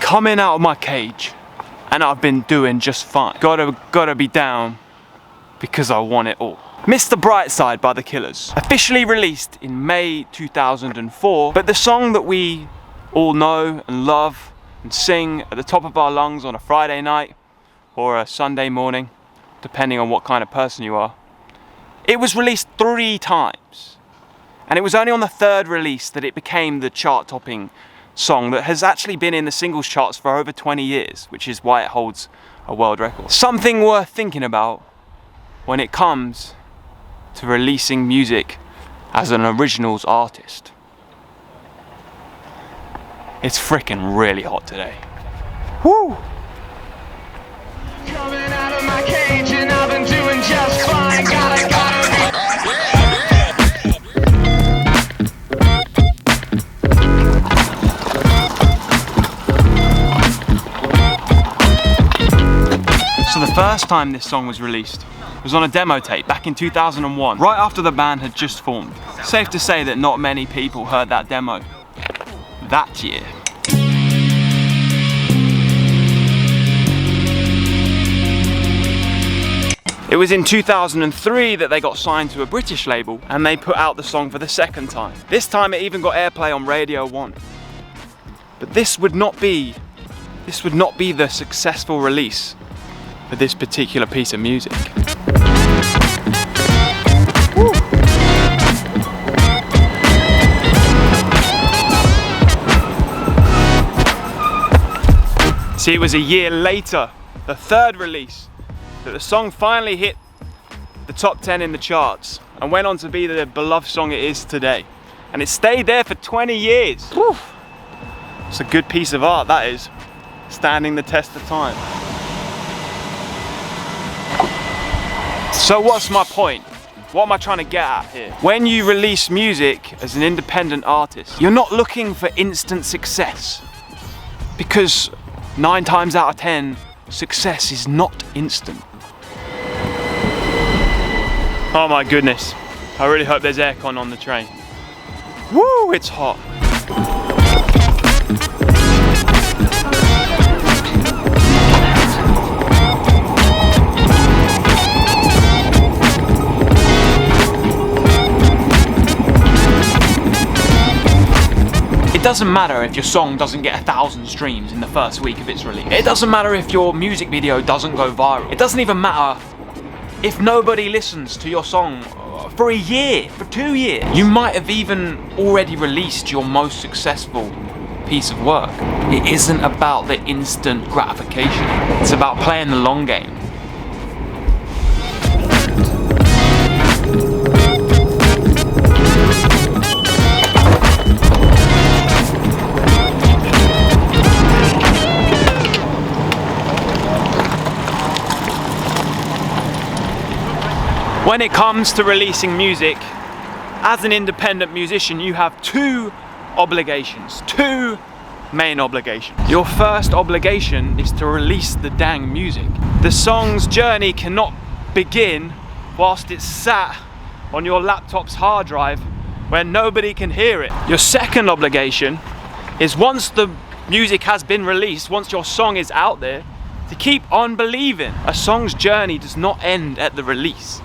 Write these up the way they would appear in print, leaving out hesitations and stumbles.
coming out of my cage, and I've been doing just fine. Gotta be down, because I want it all. Mr. Brightside by The Killers, officially released in May 2004, but the song that we all know and love and sing at the top of our lungs on a Friday night or a Sunday morning, depending on what kind of person you are, it was released 3 times. And it was only on the 3rd release that it became the chart-topping song that has actually been in the singles charts for over 20 years, which is why it holds a world record. Something worth thinking about when it comes to releasing music as an originals artist. It's freaking really hot today. Woo! Coming out of my cage and I've been doing just fine. So the first time this song was released was on a demo tape back in 2001, right after the band had just formed. Safe to say that not many people heard that demo that year. It was in 2003 that they got signed to a British label and they put out the song for the 2nd time. This time it even got airplay on Radio 1. But this would not be the successful release for this particular piece of music. Woo. See, it was a year later, the 3rd release, that the song finally hit the top 10 in the charts and went on to be the beloved song it is today. And it stayed there for 20 years. Woo. It's a good piece of art, that is, standing the test of time. So what's my point? What am I trying to get at here? When you release music as an independent artist, you're not looking for instant success, because 9 times out of 10, success is not instant. Oh my goodness, I really hope there's aircon on the train. Woo, it's hot. It doesn't matter if your song doesn't get 1,000 streams in the first week of its release. It doesn't matter if your music video doesn't go viral. It doesn't even matter if nobody listens to your song for a year, for 2 years. You might have even already released your most successful piece of work. It isn't about the instant gratification. It's about playing the long game. When it comes to releasing music, as an independent musician, you have 2 obligations, 2 main obligations. Your first obligation is to release the dang music. The song's journey cannot begin whilst it's sat on your laptop's hard drive where nobody can hear it. Your second obligation is, once the music has been released, once your song is out there, to keep on believing. A song's journey does not end at the release.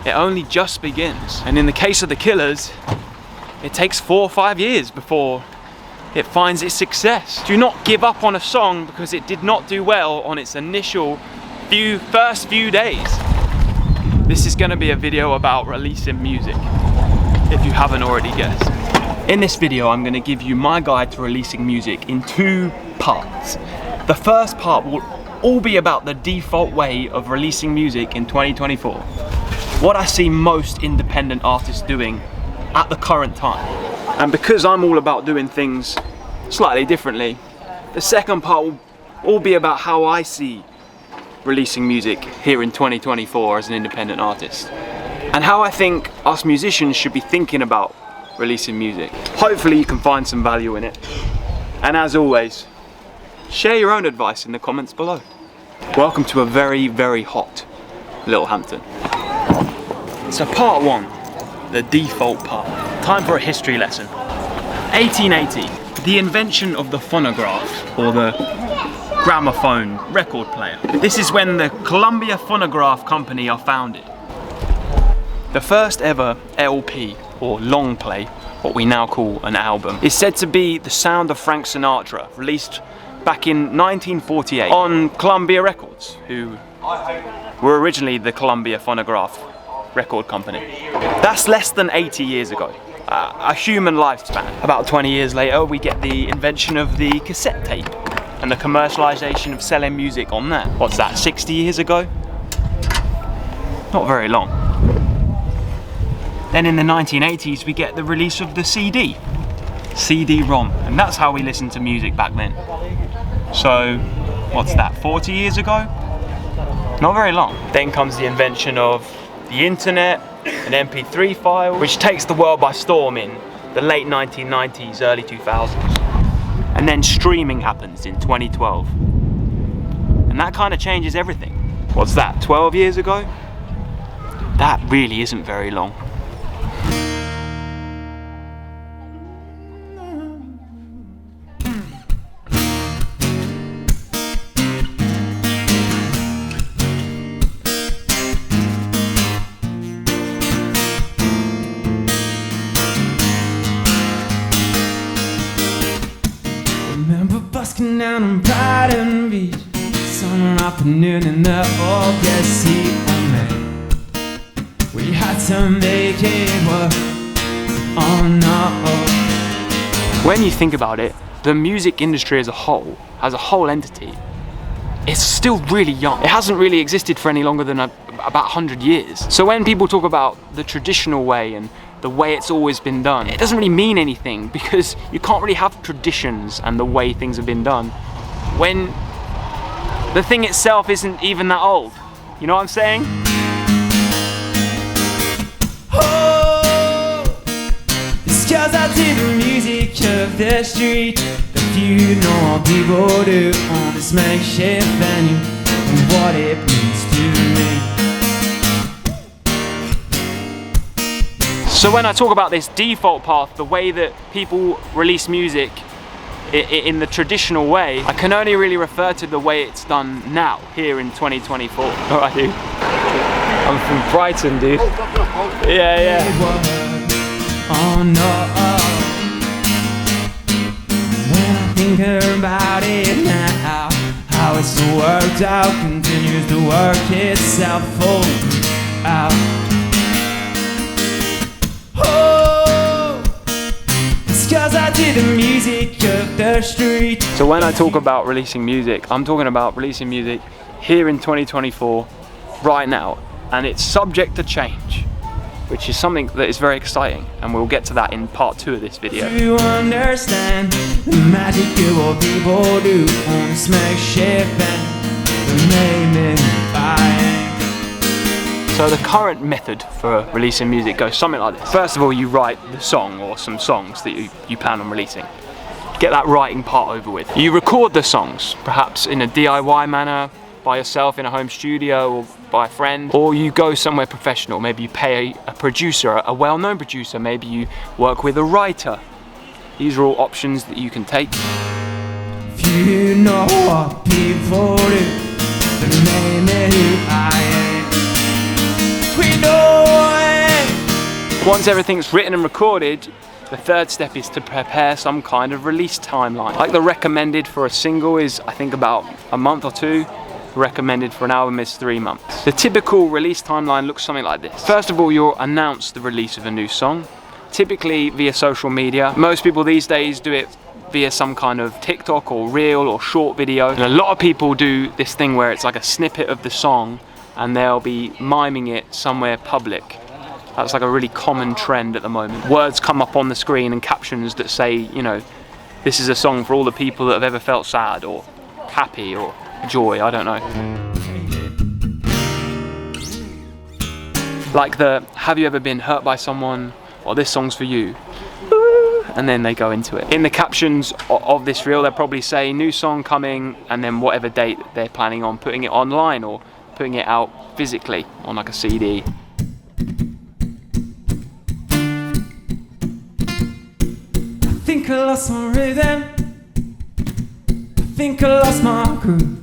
It only just begins. And in the case of The Killers, it takes 4 or 5 years before it finds its success. Do not give up on a song because it did not do well on its initial first few days. This is going to be a video about releasing music, if you haven't already guessed. In this video, I'm going to give you my guide to releasing music in 2 parts. The first part will all be about the default way of releasing music in 2024. What I see most independent artists doing at the current time. And because I'm all about doing things slightly differently, the second part will all be about how I see releasing music here in 2024 as an independent artist, and how I think us musicians should be thinking about releasing music. Hopefully you can find some value in it. And as always, share your own advice in the comments below. Welcome to a very, very hot Littlehampton. So part 1, the default part. Time for a history lesson. 1880, the invention of the phonograph, or the gramophone record player. This is when the Columbia Phonograph Company are founded. The first ever LP, or long play, what we now call an album, is said to be The Sound of Frank Sinatra, released back in 1948 on Columbia Records, who were originally the Columbia Phonograph Record Company. That's less than 80 years ago. A human lifespan. About 20 years later, we get the invention of the cassette tape and the commercialization of selling music on that. What's that, 60 years ago? Not very long. Then in the 1980s, we get the release of the CD-ROM, and that's how we listened to music back then. So, what's that, 40 years ago? Not very long. Then comes the invention of the internet, an MP3 file, which takes the world by storm in the late 1990s, early 2000s. And then streaming happens in 2012. And that kind of changes everything. What's that, 12 years ago? That really isn't very long. Remember busking down on Brighton Beach, summer afternoon in the August heat of May. We had to make it work. Oh no. When you think about it, the music industry as a whole entity, it's still really young. It hasn't really existed for any longer than about 100 years. So when people talk about the traditional way and the way it's always been done, it doesn't really mean anything, because you can't really have traditions and the way things have been done when the thing itself isn't even that old. You know what I'm saying? Oh, it's 'cause I did the music of the street, the few normal people do on this makeshift venue, and what it means to me. So when I talk about this default path, the way that people release music in the traditional way, I can only really refer to the way it's done now, here in 2024. Alright, dude. I'm from Brighton, dude. Yeah. Oh no. When I think about it now, how it's worked out, continues to work itself out. Oh, it's 'cause I did the music of the street. So when I talk about releasing music, I'm talking about releasing music here in 2024, right now, and it's subject to change, which is something that is very exciting, and we'll get to that in part 2 of this video. Do you understand the magic of what people do on this makeshift and the name So the current method for releasing music goes something like this. First of all, you write the song or some songs that you plan on releasing. Get that writing part over with. You record the songs, perhaps in a DIY manner, by yourself in a home studio or by a friend, or you go somewhere professional. Maybe you pay a producer, a well-known producer, maybe you work with a writer. These are all options that you can take. If you know what people do, the name is who I am. We know it. Once everything's written and recorded, the third step is to prepare some kind of release timeline. Like the recommended for a single is, I think, about a month or 2. Recommended for an album is 3 months. The typical release timeline looks something like this. First of all, you'll announce the release of a new song, typically via social media. Most people these days do it via some kind of TikTok or reel or short video. And a lot of people do this thing where it's like a snippet of the song and they'll be miming it somewhere public. That's like a really common trend at the moment. Words come up on the screen and captions that say, you know, this is a song for all the people that have ever felt sad or happy or joy, I don't know. Like the, have you ever been hurt by someone? Well, this song's for you. And then they go into it. In the captions of this reel, they'll probably say new song coming, and then whatever date they're planning on putting it online or putting it out physically on like a CD. I think I lost my rhythm. I think I lost my groove.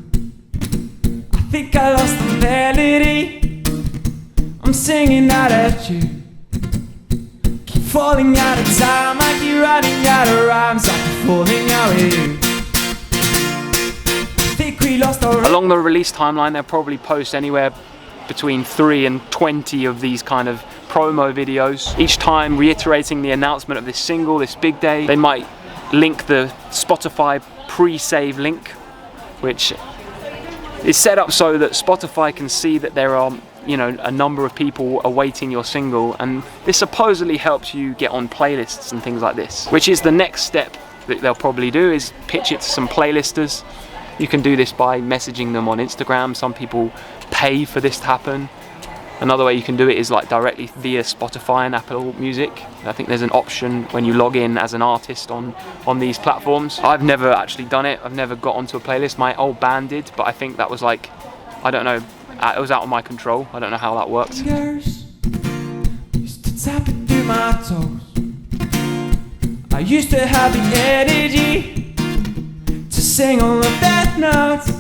I think I lost the melody. I'm singing out at you. Keep falling out of time. I keep running out of rhymes. I keep falling out with you. I think we lost our... Along the release timeline, they'll probably post anywhere between 3 and 20 of these kind of promo videos, each time reiterating the announcement of this single, this big day. They might link the Spotify pre-save link, which is set up so that Spotify can see that there are, you know, a number of people awaiting your single, and this supposedly helps you get on playlists and things like this, which is the next step that they'll probably do, is pitch it to some playlisters. You can do this by messaging them on Instagram. Some people pay for this to happen. Another way you can do it is like directly via Spotify and Apple Music. I think there's an option when you log in as an artist on these platforms. I've never actually done it. I've never got onto a playlist. My old band did, but I think that was like, I don't know, it was out of my control. I don't know how that worked. Used to tap it through my toes. I used to have the energy to sing all of that notes.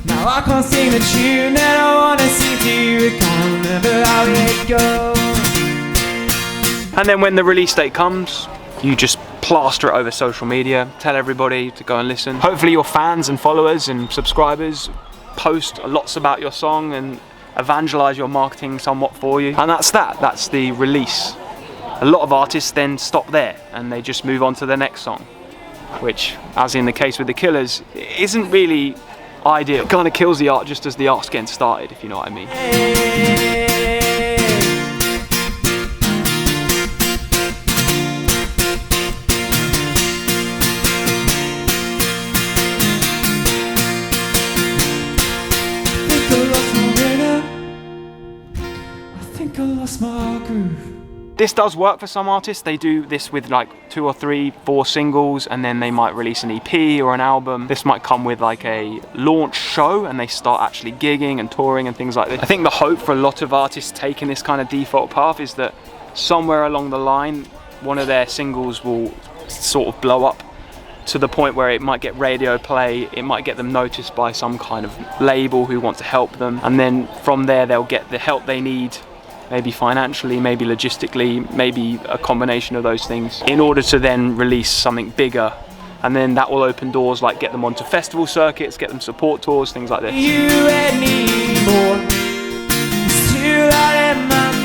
Now I can't sing the tune that I wanna sing to you. I can't remember how it goes. And then when the release date comes, you just plaster it over social media, tell everybody to go and listen. Hopefully your fans and followers and subscribers post lots about your song and evangelize your marketing somewhat for you. And that's that, that's the release. A lot of artists then stop there and they just move on to the next song, which, as in the case with the Killers, isn't really ideal. It kind of kills the art just as the art's getting started, if you know what I mean. I think I lost my groove. This does work for some artists. They do this with like 2 or 3, 4 singles, and then they might release an EP or an album. This might come with like a launch show and they start actually gigging and touring and things like this. I think the hope for a lot of artists taking this kind of default path is that somewhere along the line, one of their singles will sort of blow up to the point where it might get radio play, it might get them noticed by some kind of label who want to help them, and then from there they'll get the help they need, maybe financially, maybe logistically, maybe a combination of those things, in order to then release something bigger. And then that will open doors, like get them onto festival circuits, get them support tours, things like this. You anymore. It's too loud in my mind.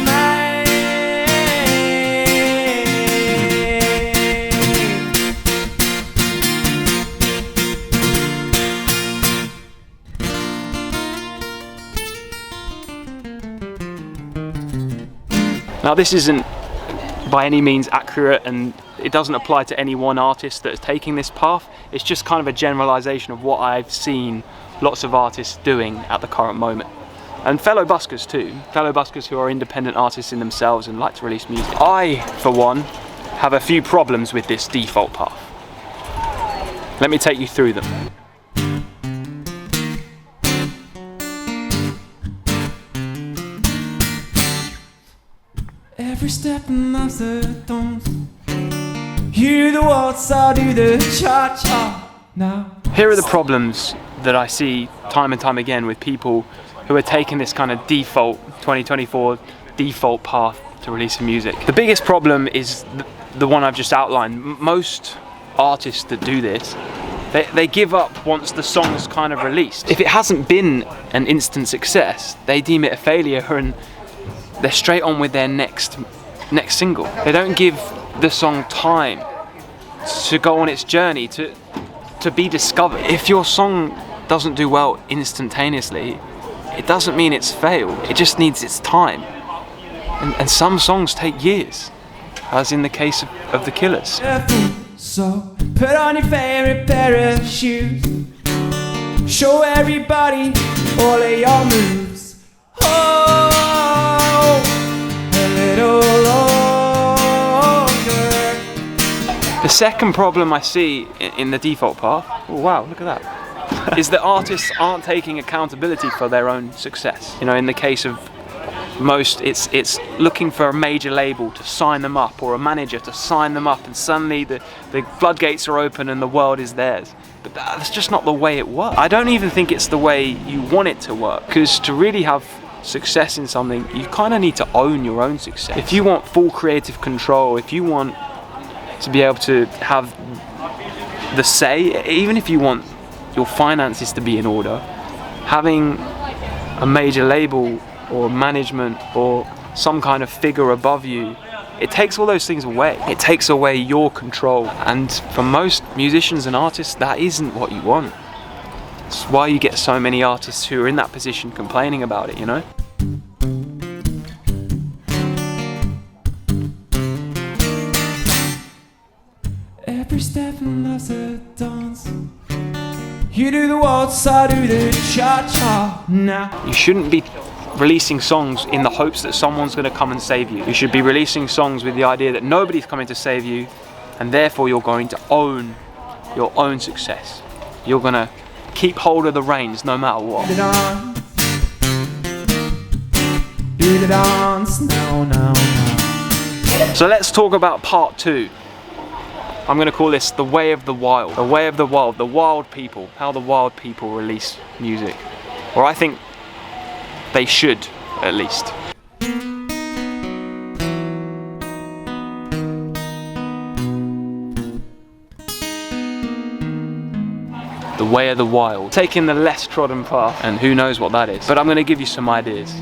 Now this isn't by any means accurate, and it doesn't apply to any one artist that is taking this path. It's just kind of a generalization of what I've seen lots of artists doing at the current moment. And fellow buskers too, fellow buskers who are independent artists in themselves and like to release music. I, for one, have a few problems with this default path. Let me take you through them. Every step of the dance. You do the waltz, I'll do the cha-cha now. Here are the problems that I see time and time again with people who are taking this kind of default 2024 default path to releasing music. The biggest problem is the one I've just outlined. Most artists that do this, they give up once the song's kind of released. If it hasn't been an instant success, they deem it a failure and they're straight on with their next single. They don't give the song time to go on its journey, to be discovered. If your song doesn't do well instantaneously, it doesn't mean it's failed. It just needs its time. And some songs take years, as in the case of the Killers. So put on your favorite pair of shoes. Show everybody all of your moves. Oh, a little longer. The second problem I see in the default path, oh wow, look at that, is that artists aren't taking accountability for their own success. You know, in the case of most, it's looking for a major label to sign them up or a manager to sign them up, and suddenly the floodgates are open and the world is theirs. but that's just not the way it works. I don't even think it's the way you want it to work, because to really have success in something, you kind of need to own your own success. If you want full creative control, if you want to be able to have the say, even if you want your finances to be in order, having a major label or management or some kind of figure above you, it takes all those things away. It takes away your control. And for most musicians and artists, that isn't what you want. It's why you get so many artists who are in that position complaining about it, you know? Every step in life's a dance. You do the waltz, I do the cha-cha now. You shouldn't be releasing songs in the hopes that someone's going to come and save you. You should be releasing songs with the idea that nobody's coming to save you, and therefore you're going to own your own success. You're going to keep hold of the reins no matter what. Do the dance, no, no, no. So let's talk about part 2. I'm going to call this the way of the wild. The way of the wild people. How the wild people release music. Or I think they should, at least. The way of the wild. Taking the less trodden path, and who knows what that is. But I'm going to give you some ideas.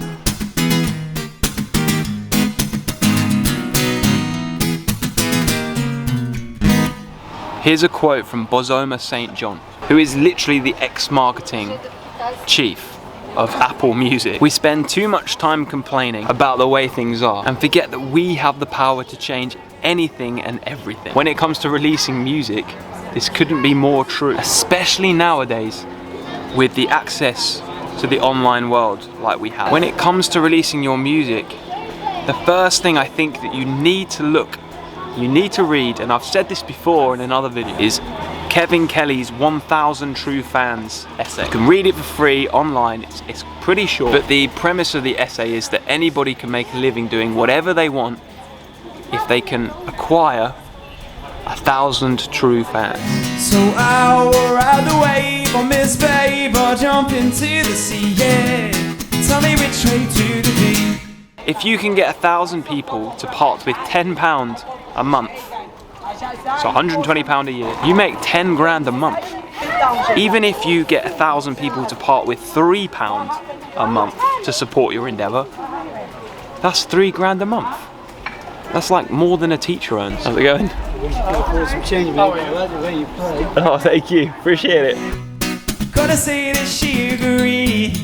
Here's a quote from Bozoma St. John, who is literally the ex-marketing chief of Apple Music. We spend too much time complaining about the way things are and forget that we have the power to change anything and everything. When it comes to releasing music, this couldn't be more true, especially nowadays with the access to the online world like we have. When it comes to releasing your music, the first thing I think that you need to read, and I've said this before in another video, is Kevin Kelly's 1000 True Fans essay. You can read it for free online, it's pretty short, but the premise of the essay is that anybody can make a living doing whatever they want if they can acquire 1000 true fans. So I will ride the wave on Miss Babe or jump into the sea, yeah. Tell me which way to the deep. If you can get 1,000 people to part with £10 a month, so £120 a year, you make 10 grand a month. Even if you get 1,000 people to part with £3 a month to support your endeavour, that's 3 grand a month. That's like more than a teacher earns. How's it going? Oh, thank you, appreciate it. Gonna say that she agreed.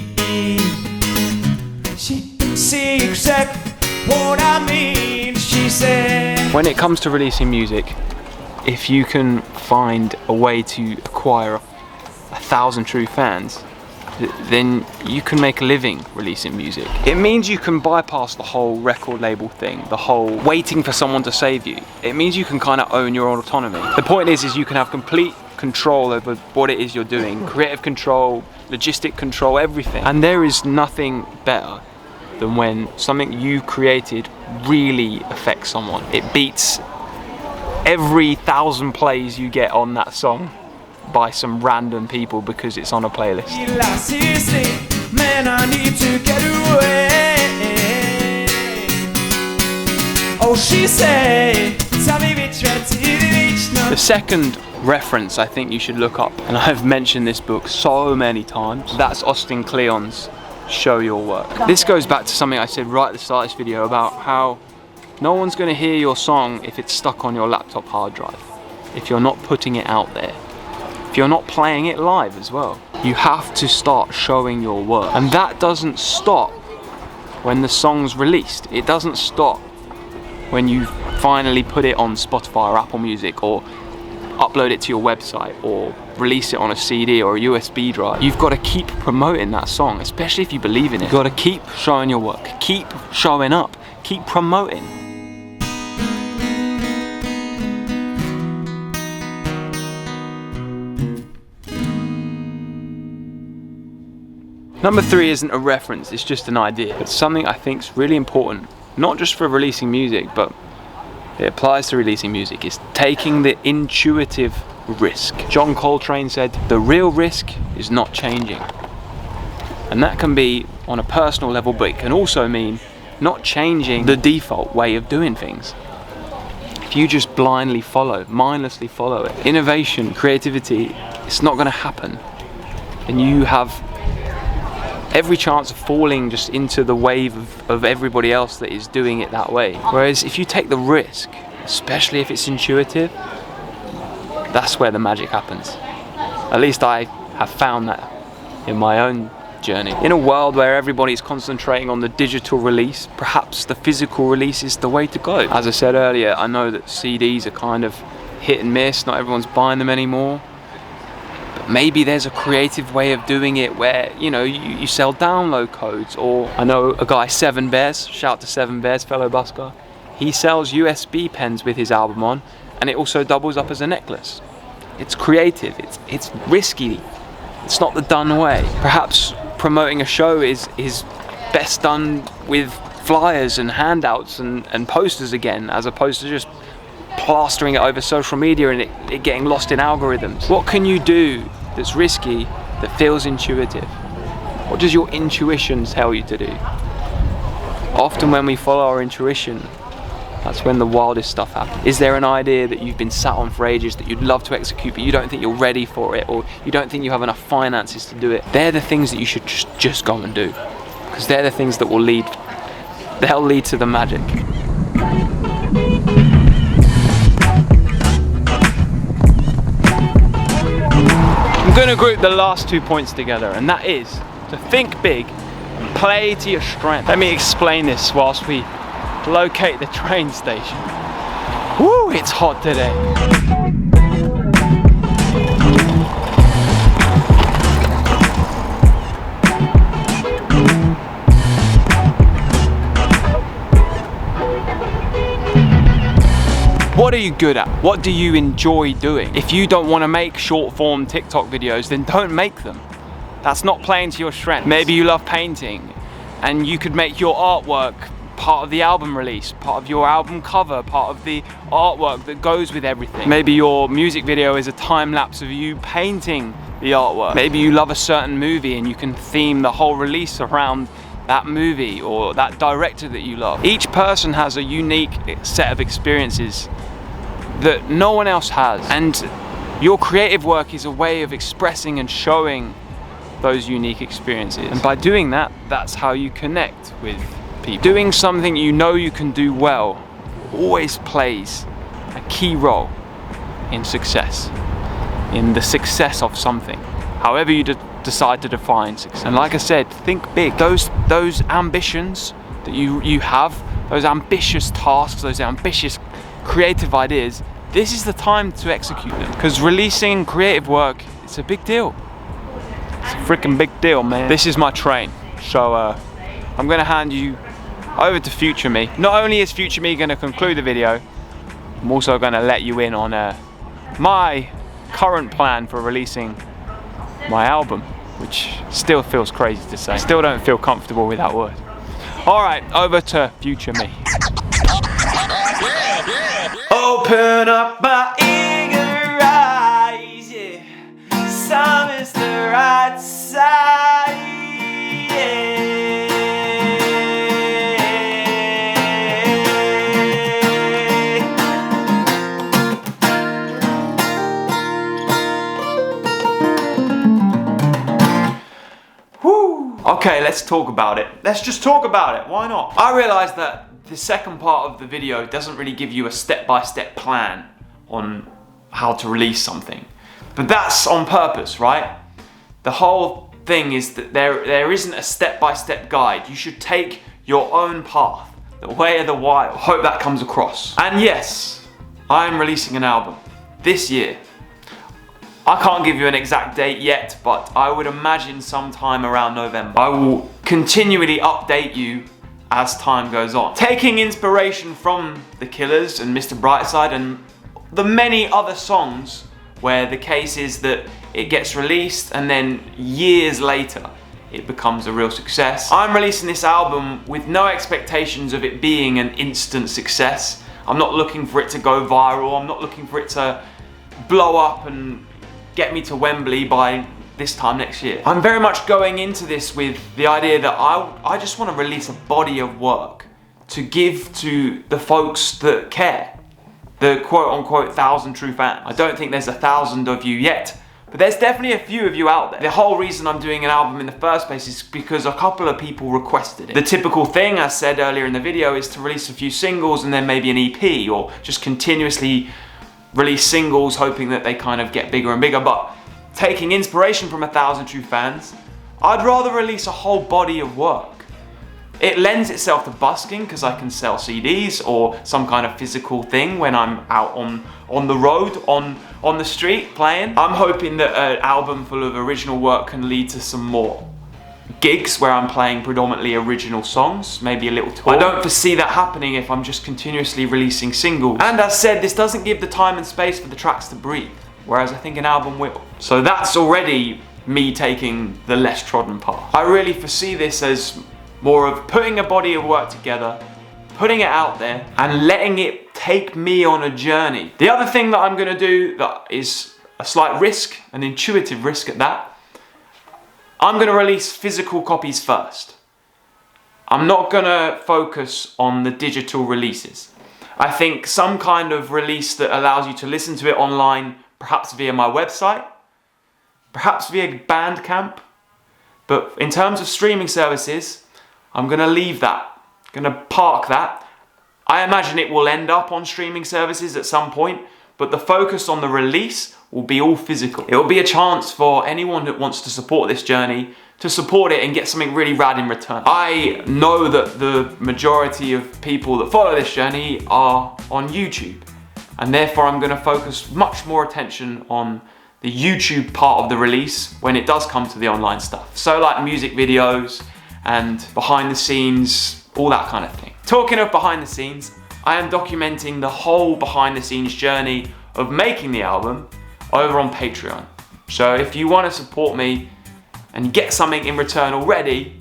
She can see exactly what I mean, she said. When it comes to releasing music, if you can find a way to acquire 1,000 true fans, then you can make a living releasing music. It means you can bypass the whole record label thing, the whole waiting for someone to save you. It means you can kind of own your own autonomy. The point is you can have complete control over what it is you're doing, creative control, logistic control, everything. And there is nothing better than when something you created really affects someone. It beats every 1,000 plays you get on that song by some random people because it's on a playlist. Man, I need to get away. Oh, she said, tell me which way to the beach now. The second reference I think you should look up, and I've mentioned this book so many times, that's Austin Kleon's Show Your Work. This goes back to something I said right at the start of this video about how no one's going to hear your song if it's stuck on your laptop hard drive, if you're not putting it out there, if you're not playing it live as well. You have to start showing your work, and that doesn't stop when the song's released. It doesn't stop when you finally put it on Spotify or Apple Music, or upload it to your website, or release it on a CD or a USB drive. You've got to keep promoting that song, especially if you believe in it. You've got to keep showing your work, keep showing up, keep promoting. Number 3 isn't a reference, it's just an idea. It's something I think is really important, not just for releasing music, but it applies to releasing music. It's taking the intuitive risk. John Coltrane said, the real risk is not changing. And that can be on a personal level, but it can also mean not changing the default way of doing things. If you just blindly follow, mindlessly follow it, innovation, creativity, it's not going to happen. And you have every chance of falling just into the wave of everybody else that is doing it that way. Whereas if you take the risk, especially if it's intuitive, that's where the magic happens. At least I have found that in my own journey. In a world where everybody's concentrating on the digital release, perhaps the physical release is the way to go. As I said earlier, I know that CDs are kind of hit and miss, not everyone's buying them anymore. But maybe there's a creative way of doing it where, you know, you sell download codes. Or I know a guy, 7 Bears, shout out to 7 Bears, fellow busker. He sells USB pens with his album on, and it also doubles up as a necklace. It's creative, it's risky. It's not the done way. Perhaps promoting a show is best done with flyers and handouts and posters again, as opposed to just plastering it over social media and it getting lost in algorithms. What can you do that's risky, that feels intuitive? What does your intuition tell you to do? Often when we follow our intuition, that's when the wildest stuff happens. Is there an idea that you've been sat on for ages that you'd love to execute, but you don't think you're ready for it, or you don't think you have enough finances to do it? They're the things that you should just go and do, because they're the things that will lead to the magic. I'm going to group the last 2 points together, and that is to think big and play to your strength. Let me explain this whilst we locate the train station. Woo, it's hot today. What are you good at? What do you enjoy doing? If you don't want to make short form TikTok videos, then don't make them. That's not playing to your strength. Maybe you love painting and you could make your artwork part of the album release, part of your album cover, part of the artwork that goes with everything. Maybe your music video is a time lapse of you painting the artwork. Maybe you love a certain movie and you can theme the whole release around that movie or that director that you love. Each person has a unique set of experiences that no one else has, and your creative work is a way of expressing and showing those unique experiences. And by doing that, that's how you connect with people. Doing something you know you can do well always plays a key role in success, in the success of something, however you decide to define success. And like I said, think big. Those ambitions that you have, those ambitious tasks, those ambitious creative ideas, this is the time to execute them, because releasing creative work, it's a big deal. It's a freaking big deal, man. This is my train, so I'm gonna hand you over to Future Me. Not only is Future Me gonna conclude the video, I'm also gonna let you in on my current plan for releasing my album, which still feels crazy to say. Still don't feel comfortable with that word. All right, over to Future Me. Open up my eager eyes, yeah. Summer's the right side, yeah. Woo. Okay, let's talk about it. Let's just talk about it. Why not? I realized that the second part of the video doesn't really give you a step-by-step plan on how to release something. But that's on purpose, right? The whole thing is that there isn't a step-by-step guide. You should take your own path, the way of the wild. Hope that comes across. And yes, I am releasing an album this year. I can't give you an exact date yet, but I would imagine sometime around November. I will continually update you as time goes on, taking inspiration from The Killers and Mr. Brightside and the many other songs where the case is that it gets released and then years later it becomes a real success. I'm releasing this album with no expectations of it being an instant success. I'm not looking for it to go viral. I'm not looking for it to blow up and get me to Wembley by this time next year. I'm very much going into this with the idea that I just want to release a body of work to give to the folks that care, the quote-unquote 1,000 true fans. I don't think there's 1,000 of you yet, but there's definitely a few of you out there. The whole reason I'm doing an album in the first place is because a couple of people requested it. The typical thing, as said earlier in the video, is to release a few singles and then maybe an EP, or just continuously release singles hoping that they kind of get bigger and bigger. But taking inspiration from 1,000 true fans, I'd rather release a whole body of work. It lends itself to busking because I can sell CDs or some kind of physical thing when I'm out on the road, on the street playing. I'm hoping that an album full of original work can lead to some more gigs where I'm playing predominantly original songs, maybe a little tour. I don't foresee that happening if I'm just continuously releasing singles. And as said, this doesn't give the time and space for the tracks to breathe, whereas I think an album will. So that's already me taking the less trodden path. I really foresee this as more of putting a body of work together, putting it out there, and letting it take me on a journey. The other thing that I'm gonna do that is a slight risk, an intuitive risk at that, I'm gonna release physical copies first. I'm not gonna focus on the digital releases. I think some kind of release that allows you to listen to it online, perhaps via my website, perhaps via Bandcamp, but in terms of streaming services, I'm gonna leave that, gonna park that. I imagine it will end up on streaming services at some point, but the focus on the release will be all physical. It will be a chance for anyone that wants to support this journey to support it and get something really rad in return. I know that the majority of people that follow this journey are on YouTube, and therefore I'm gonna focus much more attention on the YouTube part of the release when it does come to the online stuff. So like music videos and behind the scenes, all that kind of thing. Talking of behind the scenes, I am documenting the whole behind the scenes journey of making the album over on Patreon. So if you want to support me and get something in return already,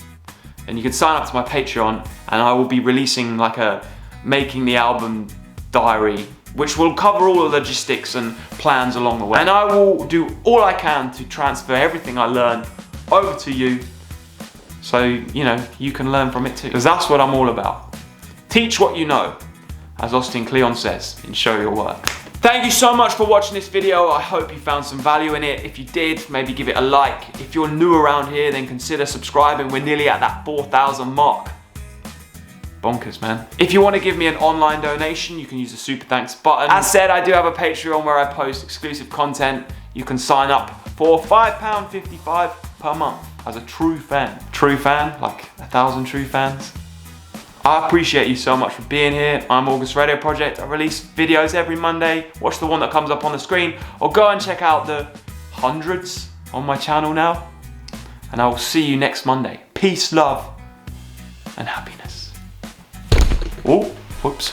then you can sign up to my Patreon and I will be releasing like a making the album diary, which will cover all the logistics and plans along the way. And I will do all I can to transfer everything I learn over to you, so, you know, you can learn from it too. Because that's what I'm all about. Teach what you know, as Austin Kleon says in Show Your Work. Thank you so much for watching this video. I hope you found some value in it. If you did, maybe give it a like. If you're new around here, then consider subscribing. We're nearly at that 4,000 mark. Bonkers, man. If you want to give me an online donation, you can use the super thanks button. As said, I do have a Patreon where I post exclusive content. You can sign up for £5.55 per month as a true fan. True fan, like 1,000 true fans. I appreciate you so much for being here. I'm August Radio Project. I release videos every Monday. Watch the one that comes up on the screen, or go and check out the hundreds on my channel now. And I will see you next Monday. Peace, love, and happiness. Oh, whoops.